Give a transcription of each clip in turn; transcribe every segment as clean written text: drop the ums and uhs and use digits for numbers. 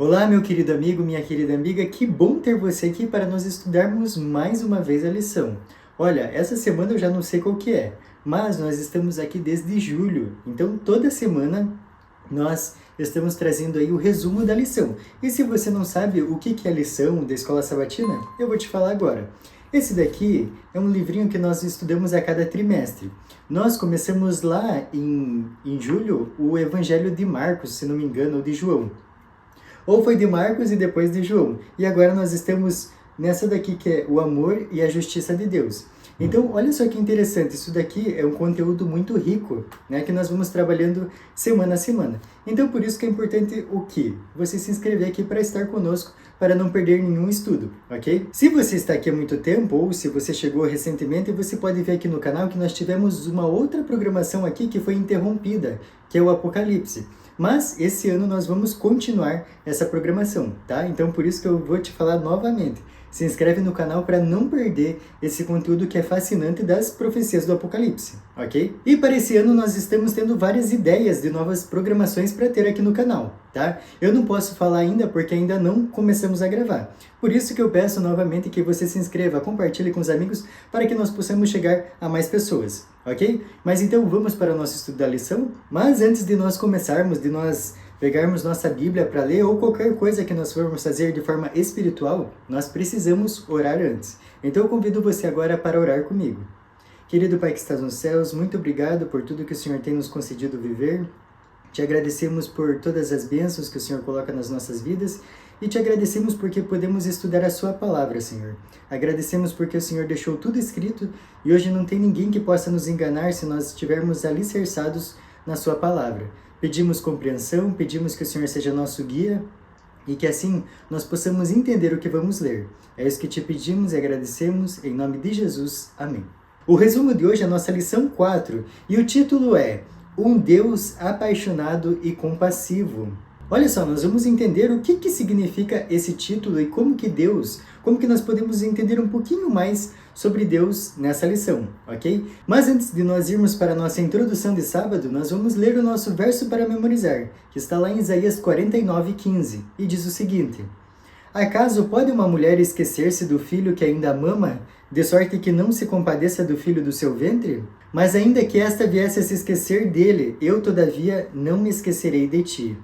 Olá, meu querido amigo, minha querida amiga, que bom ter você aqui para nós estudarmos mais uma vez a lição. Olha, essa semana eu já não sei qual que é, mas nós estamos aqui desde julho, então toda semana nós estamos trazendo aí o resumo da lição. E se você não sabe o que é a lição da Escola Sabatina, eu vou te falar agora. Esse daqui é um livrinho que nós estudamos a cada trimestre. Nós começamos lá em julho o Evangelho de Marcos, se não me engano, ou de João. Ou foi de Marcos e depois de João. E agora nós estamos nessa daqui que é o amor e a justiça de Deus. Então, olha só que interessante, isso daqui é um conteúdo muito rico, né, que nós vamos trabalhando semana a semana. Então, por isso que é importante o quê? Você se inscrever aqui para estar conosco, para não perder nenhum estudo, ok? Se você está aqui há muito tempo, ou se você chegou recentemente, você pode ver aqui no canal que nós tivemos uma outra programação aqui que foi interrompida, que é o Apocalipse. Mas esse ano nós vamos continuar essa programação, tá? Então por isso que eu vou te falar novamente. Se inscreve no canal para não perder esse conteúdo que é fascinante das profecias do Apocalipse, ok? E para esse ano nós estamos tendo várias ideias de novas programações para ter aqui no canal, tá? Eu não posso falar ainda porque ainda não começamos a gravar. Por isso que eu peço novamente que você se inscreva, compartilhe com os amigos para que nós possamos chegar a mais pessoas, ok? Mas então vamos para o nosso estudo da lição? Mas antes de nós começarmos, de nós pegarmos nossa Bíblia para ler ou qualquer coisa que nós formos fazer de forma espiritual, nós precisamos orar antes. Então eu convido você agora para orar comigo. Querido Pai que estás nos céus, muito obrigado por tudo que o Senhor tem nos concedido viver. Te agradecemos por todas as bênçãos que o Senhor coloca nas nossas vidas e te agradecemos porque podemos estudar a sua palavra, Senhor. Agradecemos porque o Senhor deixou tudo escrito e hoje não tem ninguém que possa nos enganar se nós estivermos alicerçados na sua palavra. Pedimos compreensão, pedimos que o Senhor seja nosso guia e que assim nós possamos entender o que vamos ler. É isso que te pedimos e agradecemos, em nome de Jesus. Amém. O resumo de hoje é a nossa lição 4 e o título é Um Deus apaixonado e compassivo. Olha só, nós vamos entender o que significa esse título e como que nós podemos entender um pouquinho mais sobre Deus nessa lição, ok? Mas antes de nós irmos para a nossa introdução de sábado, nós vamos ler o nosso verso para memorizar, que está lá em Isaías 49:15, e diz o seguinte: Acaso pode uma mulher esquecer-se do filho que ainda mama, de sorte que não se compadeça do filho do seu ventre? Mas ainda que esta viesse a se esquecer dele, eu todavia não me esquecerei de ti.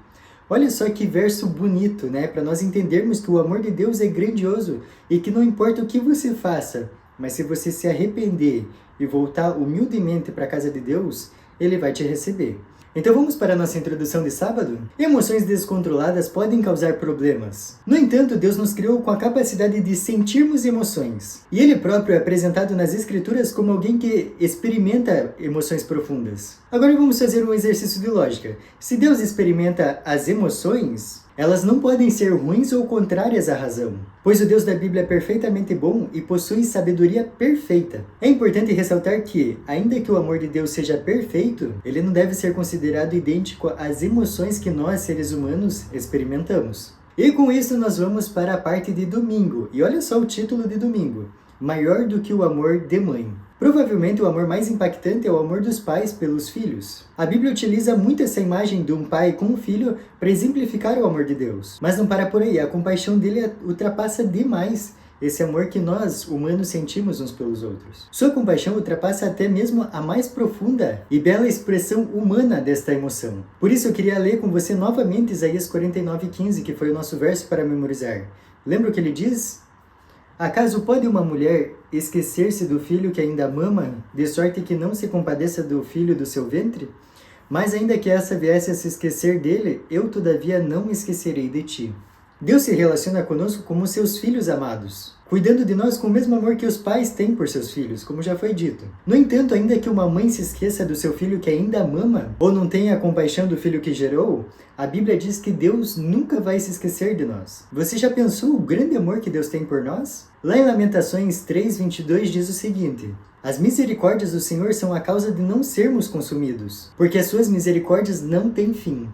Olha só que verso bonito, né? Para nós entendermos que o amor de Deus é grandioso e que não importa o que você faça, mas se você se arrepender e voltar humildemente para a casa de Deus, Ele vai te receber. Então vamos para a nossa introdução de sábado? Emoções descontroladas podem causar problemas. No entanto, Deus nos criou com a capacidade de sentirmos emoções. E Ele próprio é apresentado nas Escrituras como alguém que experimenta emoções profundas. Agora vamos fazer um exercício de lógica. Se Deus experimenta as emoções, elas não podem ser ruins ou contrárias à razão, pois o Deus da Bíblia é perfeitamente bom e possui sabedoria perfeita. É importante ressaltar que, ainda que o amor de Deus seja perfeito, ele não deve ser considerado idêntico às emoções que nós, seres humanos, experimentamos. E com isso nós vamos para a parte de domingo. E olha só o título de domingo: Maior do que o amor de mãe. Provavelmente o amor mais impactante é o amor dos pais pelos filhos. A Bíblia utiliza muito essa imagem de um pai com um filho para exemplificar o amor de Deus. Mas não para por aí, a compaixão dele ultrapassa demais esse amor que nós, humanos, sentimos uns pelos outros. Sua compaixão ultrapassa até mesmo a mais profunda e bela expressão humana desta emoção. Por isso eu queria ler com você novamente Isaías 49:15, que foi o nosso verso para memorizar. Lembra o que ele diz? Acaso pode uma mulher esquecer-se do filho que ainda mama, de sorte que não se compadeça do filho do seu ventre? Mas ainda que essa viesse a se esquecer dele, eu todavia não me esquecerei de ti. Deus se relaciona conosco como seus filhos amados, cuidando de nós com o mesmo amor que os pais têm por seus filhos, como já foi dito. No entanto, ainda que uma mãe se esqueça do seu filho que ainda mama, ou não tenha a compaixão do filho que gerou, a Bíblia diz que Deus nunca vai se esquecer de nós. Você já pensou o grande amor que Deus tem por nós? Lá em Lamentações 3:22 diz o seguinte: As misericórdias do Senhor são a causa de não sermos consumidos, porque as suas misericórdias não têm fim.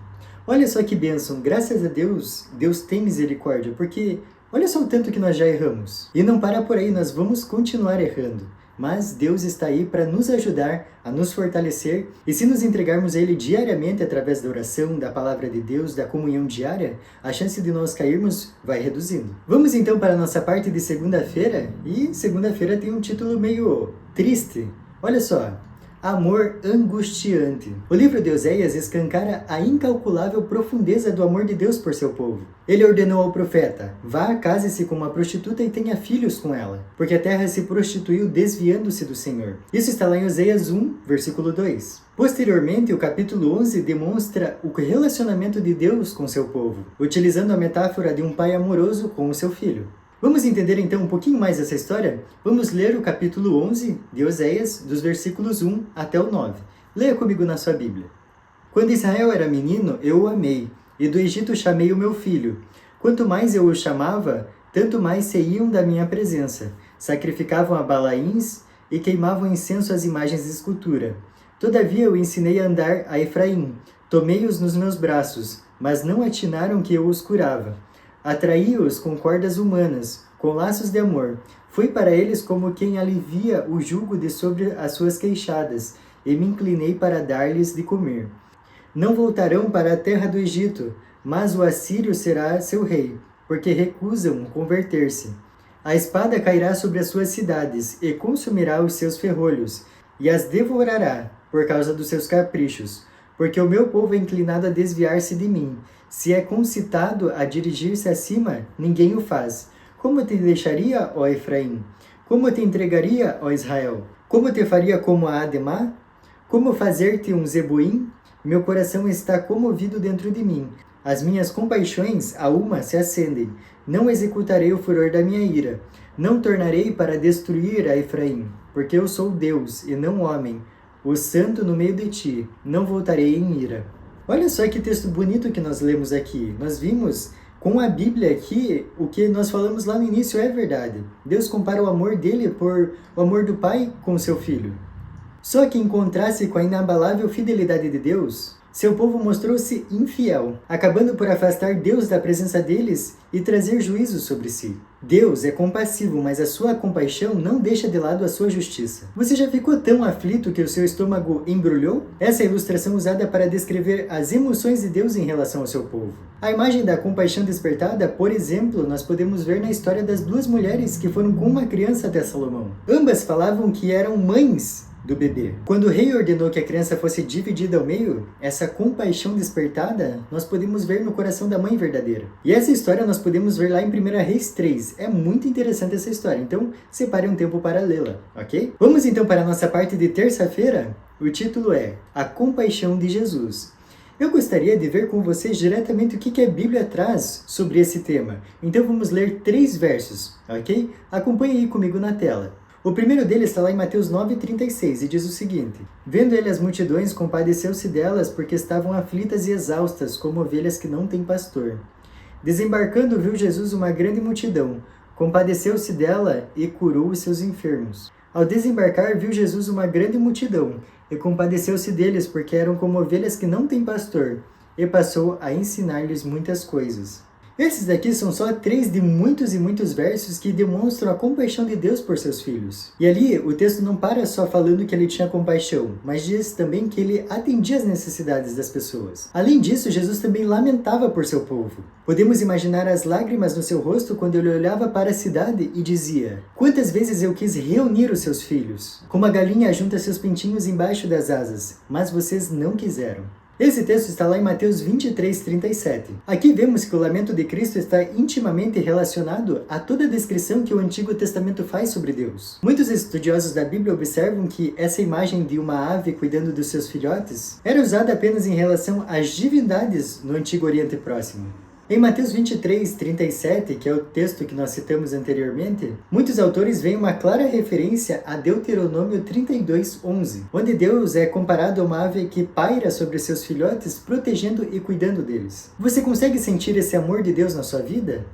Olha só que bênção, graças a Deus, Deus tem misericórdia, porque olha só o tanto que nós já erramos. E não para por aí, nós vamos continuar errando. mas Deus está aí para nos ajudar, a nos fortalecer, e se nos entregarmos a Ele diariamente através da oração, da palavra de Deus, da comunhão diária, a chance de nós cairmos vai reduzindo. Vamos então para a nossa parte de segunda-feira, e segunda-feira tem um título meio triste. Olha só, amor angustiante. O livro de Oséias escancara a incalculável profundeza do amor de Deus por seu povo. Ele ordenou ao profeta: vá, case-se com uma prostituta e tenha filhos com ela, porque a terra se prostituiu desviando-se do Senhor. Isso está lá em Oséias 1, versículo 2. Posteriormente, o capítulo 11 demonstra o relacionamento de Deus com seu povo, utilizando a metáfora de um pai amoroso com o seu filho. Vamos entender então um pouquinho mais essa história? Vamos ler o capítulo 11 de Oséias, dos versículos 1 até o 9. Leia comigo na sua Bíblia. Quando Israel era menino, eu o amei, e do Egito chamei o meu filho. Quanto mais eu o chamava, tanto mais saíam da minha presença. Sacrificavam a Balaíns e queimavam incenso às imagens de escultura. Todavia eu ensinei a andar a Efraim. Tomei-os nos meus braços, mas não atinaram que eu os curava. Atraí-os com cordas humanas, com laços de amor. Fui para eles como quem alivia o jugo de sobre as suas queixadas, e me inclinei para dar-lhes de comer. Não voltarão para a terra do Egito, mas o assírio será seu rei, porque recusam converter-se. A espada cairá sobre as suas cidades, e consumirá os seus ferrolhos, e as devorará, por causa dos seus caprichos, porque o meu povo é inclinado a desviar-se de mim. Se é concitado a dirigir-se acima, ninguém o faz. Como te deixaria, ó Efraim? Como te entregaria, ó Israel? Como te faria como a Ademá? Como fazer-te um Zeboim? Meu coração está comovido dentro de mim. As minhas compaixões a uma se acendem. Não executarei o furor da minha ira. Não tornarei para destruir a Efraim, porque eu sou Deus e não homem, o santo no meio de ti. Não voltarei em ira. Olha só que texto bonito que nós lemos aqui. Nós vimos com a Bíblia aqui, o que nós falamos lá no início é verdade. Deus compara o amor dele por o amor do pai com o seu filho. Só que em contraste com a inabalável fidelidade de Deus, seu povo mostrou-se infiel, acabando por afastar Deus da presença deles e trazer juízo sobre si. Deus é compassivo, mas a sua compaixão não deixa de lado a sua justiça. Você já ficou tão aflito que o seu estômago embrulhou? Essa é a ilustração usada para descrever as emoções de Deus em relação ao seu povo. A imagem da compaixão despertada, por exemplo, nós podemos ver na história das duas mulheres que foram com uma criança até Salomão. Ambas falavam que eram mães do bebê. Quando o rei ordenou que a criança fosse dividida ao meio, essa compaixão despertada nós podemos ver no coração da mãe verdadeira. E essa história nós podemos ver lá em 1 Reis 3. É muito interessante essa história, então separe um tempo para lê-la, ok? Vamos então para a nossa parte de terça-feira? O título é A Compaixão de Jesus. Eu gostaria de ver com vocês diretamente o que a Bíblia traz sobre esse tema. Então vamos ler 3 versos, ok? Acompanhe aí comigo na tela. O primeiro deles está lá em Mateus 9,36 e diz o seguinte: Vendo ele as multidões, compadeceu-se delas, porque estavam aflitas e exaustas, como ovelhas que não têm pastor. Desembarcando, viu Jesus uma grande multidão, compadeceu-se dela e curou os seus enfermos. Ao desembarcar, viu Jesus uma grande multidão, e compadeceu-se deles, porque eram como ovelhas que não têm pastor, e passou a ensinar-lhes muitas coisas. Esses daqui são só 3 de muitos e muitos versos que demonstram a compaixão de Deus por seus filhos. E ali, o texto não para só falando que ele tinha compaixão, mas diz também que ele atendia às necessidades das pessoas. Além disso, Jesus também lamentava por seu povo. Podemos imaginar as lágrimas no seu rosto quando ele olhava para a cidade e dizia: Quantas vezes eu quis reunir os seus filhos, como a galinha junta seus pintinhos embaixo das asas, mas vocês não quiseram. Esse texto está lá em Mateus 23:37. Aqui vemos que o lamento de Cristo está intimamente relacionado a toda a descrição que o Antigo Testamento faz sobre Deus. Muitos estudiosos da Bíblia observam que essa imagem de uma ave cuidando dos seus filhotes era usada apenas em relação às divindades no Antigo Oriente Próximo. Em Mateus 23:37, que é o texto que nós citamos anteriormente, muitos autores veem uma clara referência a Deuteronômio 32:11, onde Deus é comparado a uma ave que paira sobre seus filhotes, protegendo e cuidando deles. Você consegue sentir esse amor de Deus na sua vida?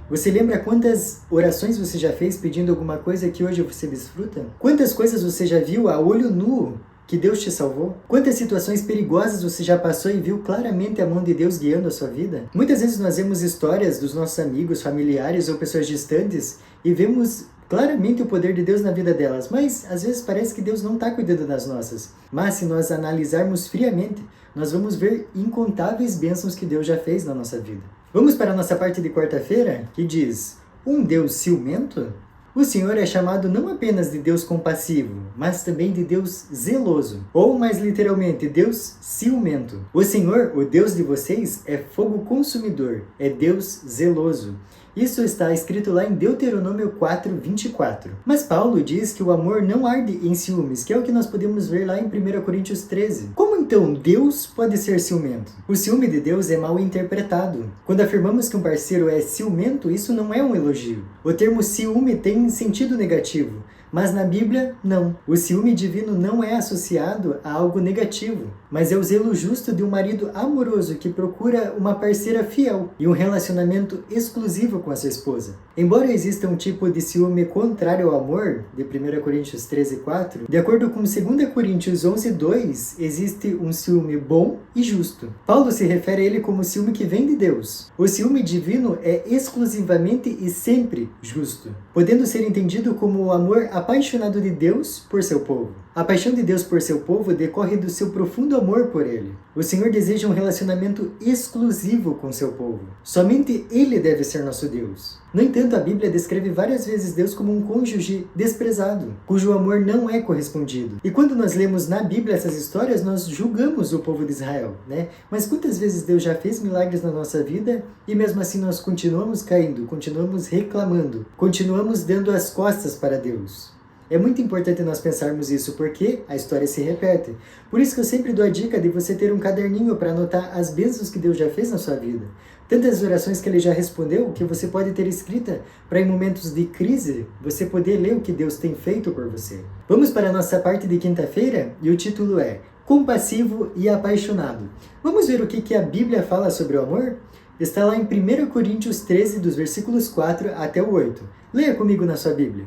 Você lembra quantas orações você já fez pedindo alguma coisa que hoje você desfruta? Quantas coisas você já viu a olho nu que Deus te salvou? Quantas situações perigosas você já passou e viu claramente a mão de Deus guiando a sua vida? Muitas vezes nós vemos histórias dos nossos amigos, familiares ou pessoas distantes e vemos claramente o poder de Deus na vida delas, mas às vezes parece que Deus não está cuidando das nossas. Mas se nós analisarmos friamente, nós vamos ver incontáveis bênçãos que Deus já fez na nossa vida. Vamos para a nossa parte de quarta-feira, que diz: um Deus ciumento? O Senhor é chamado não apenas de Deus compassivo, mas também de Deus zeloso, ou mais literalmente, Deus ciumento. O Senhor, o Deus de vocês, é fogo consumidor, é Deus zeloso. Isso está escrito lá em Deuteronômio 4:24. Mas Paulo diz que o amor não arde em ciúmes, que é o que nós podemos ver lá em 1 Coríntios 13. Como então Deus pode ser ciumento? O ciúme de Deus é mal interpretado. Quando afirmamos que um parceiro é ciumento, isso não é um elogio. O termo ciúme tem sentido negativo, mas na Bíblia, não. O ciúme divino não é associado a algo negativo, mas é o zelo justo de um marido amoroso que procura uma parceira fiel e um relacionamento exclusivo com a sua esposa. Embora exista um tipo de ciúme contrário ao amor, de 1 Coríntios 13:4, de acordo com 2 Coríntios 11:2, existe um ciúme bom e justo. Paulo se refere a ele como ciúme que vem de Deus. O ciúme divino é exclusivamente e sempre justo, podendo ser entendido como o amor apaixonado de Deus por seu povo. A paixão de Deus por seu povo decorre do seu profundo amor por ele. O Senhor deseja um relacionamento exclusivo com seu povo. Somente Ele deve ser nosso Deus. No entanto, a Bíblia descreve várias vezes Deus como um cônjuge desprezado, cujo amor não é correspondido. E quando nós lemos na Bíblia essas histórias, nós julgamos o povo de Israel, né? Mas quantas vezes Deus já fez milagres na nossa vida e mesmo assim nós continuamos caindo, continuamos reclamando, continuamos dando as costas para Deus? É muito importante nós pensarmos isso, porque a história se repete. Por isso que eu sempre dou a dica de você ter um caderninho para anotar as bênçãos que Deus já fez na sua vida. Tantas orações que Ele já respondeu, que você pode ter escrita para em momentos de crise, você poder ler o que Deus tem feito por você. Vamos para a nossa parte de quinta-feira, e o título é Compassivo e Apaixonado. Vamos ver o que a Bíblia fala sobre o amor? Está lá em 1 Coríntios 13, dos versículos 4 até o 8. Leia comigo na sua Bíblia.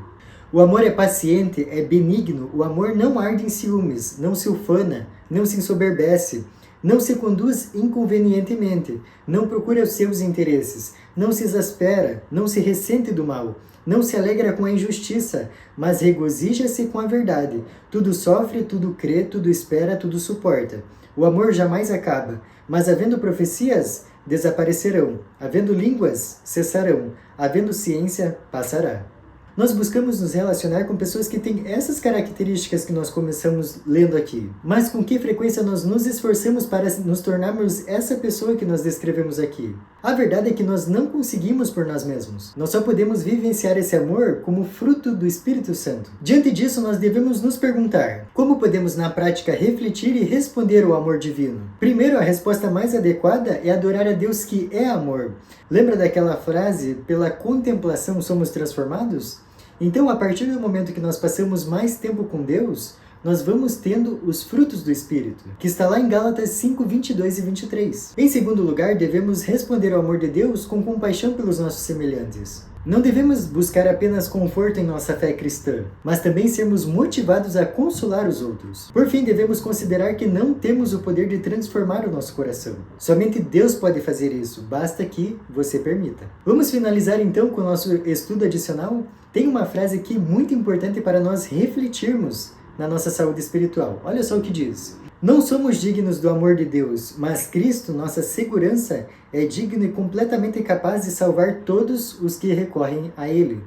O amor é paciente, é benigno, o amor não arde em ciúmes, não se ufana, não se ensoberbece, não se conduz inconvenientemente, não procura os seus interesses, não se exaspera, não se ressente do mal, não se alegra com a injustiça, mas regozija-se com a verdade. Tudo sofre, tudo crê, tudo espera, tudo suporta. O amor jamais acaba, mas havendo profecias, desaparecerão, havendo línguas, cessarão, havendo ciência, passará. Nós buscamos nos relacionar com pessoas que têm essas características que nós começamos lendo aqui. Mas com que frequência nós nos esforçamos para nos tornarmos essa pessoa que nós descrevemos aqui? A verdade é que nós não conseguimos por nós mesmos. Nós só podemos vivenciar esse amor como fruto do Espírito Santo. Diante disso, nós devemos nos perguntar: como podemos na prática refletir e responder ao amor divino? Primeiro, a resposta mais adequada é adorar a Deus que é amor. Lembra daquela frase, pela contemplação somos transformados? Então, a partir do momento que nós passamos mais tempo com Deus, nós vamos tendo os frutos do Espírito, que está lá em Gálatas 5, 22 e 23. Em segundo lugar, devemos responder ao amor de Deus com compaixão pelos nossos semelhantes. Não devemos buscar apenas conforto em nossa fé cristã, mas também sermos motivados a consolar os outros. Por fim, devemos considerar que não temos o poder de transformar o nosso coração. Somente Deus pode fazer isso, basta que você permita. Vamos finalizar então com o nosso estudo adicional? Tem uma frase aqui muito importante para nós refletirmos na nossa saúde espiritual. Olha só o que diz. Não somos dignos do amor de Deus, mas Cristo, nossa segurança, é digno e completamente capaz de salvar todos os que recorrem a Ele.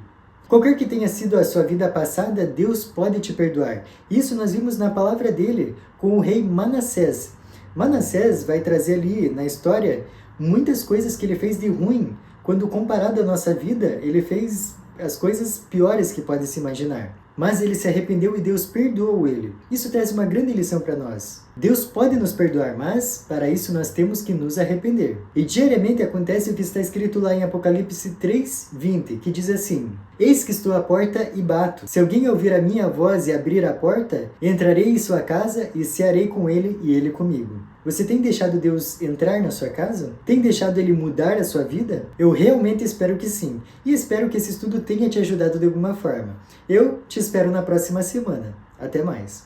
Qualquer que tenha sido a sua vida passada, Deus pode te perdoar. Isso nós vimos na palavra dele, com o rei Manassés. Manassés vai trazer ali na história muitas coisas que ele fez de ruim. Quando comparado à nossa vida, ele fez as coisas piores que pode se imaginar. Mas ele se arrependeu e Deus perdoou ele. Isso traz uma grande lição para nós. Deus pode nos perdoar, mas para isso nós temos que nos arrepender. E diariamente acontece o que está escrito lá em Apocalipse 3:20, que diz assim: Eis que estou à porta e bato. Se alguém ouvir a minha voz e abrir a porta, entrarei em sua casa e cearei com ele e ele comigo. Você tem deixado Deus entrar na sua casa? Tem deixado Ele mudar a sua vida? Eu realmente espero que sim. E espero que esse estudo tenha te ajudado de alguma forma. Eu te espero na próxima semana. Até mais.